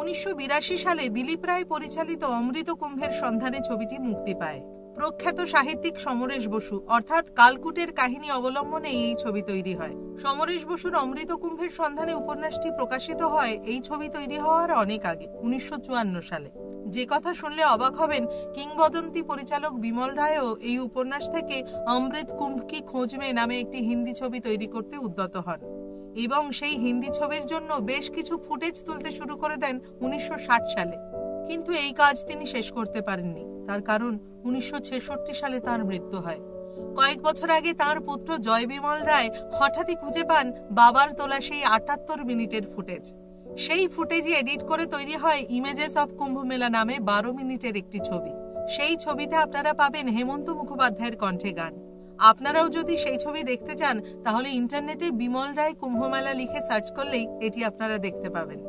1982 সালে দিলীপ রায় পরিচালিত অমৃত কুম্ভের সন্ধানে ছবিটি মুক্তি পায়। প্রখ্যাত সাহিত্যিক সমরেশ বসু অর্থাৎ কালকুটের কাহিনী অবলম্বনে এই ছবি তৈরি হয়। সমরেশ বসুর অমৃত কুম্ভের সন্ধানে উপন্যাসটি প্রকাশিত হয় এই ছবি তৈরি হওয়ার অনেক আগে, 1954 সালে। যে কথা শুনলে অবাক হবেন, কিংবদন্তি পরিচালক বিমল রায়ও এই উপন্যাস থেকে অমৃত কুম্ভ কি খোঁজ মে নামে একটি হিন্দি ছবি তৈরি করতে উদ্যত হন এবং সেই হিন্দি ছবির জন্য বেশ কিছু ফুটেজ তুলতে শুরু করে দেন 1960 সালে। কিন্তু এই কাজ তিনি শেষ করতে পারেননি, তার কারণ 1966 সালে তার মৃত্যু হয়। কয়েক বছর আগে তার পুত্র জয় বিমল রায় হঠাৎই খুঁজে পান বাবার তোলা সেই 78 মিনিটের ফুটেজ। সেই ফুটেজই এডিট করে তৈরি হয় ইমেজেস অফ কুম্ভ মেলা নামে 12 মিনিটের একটি ছবি। সেই ছবিতে আপনারা পাবেন হেমন্ত মুখোপাধ্যায়ের কণ্ঠে গান। আপনারাও যদি সেই ছবি দেখতে চান তাহলে ইন্টারনেটে বিমল রায় কুম্ভ মেলা লিখে সার্চ করলেই এটি আপনারা দেখতে পাবেন।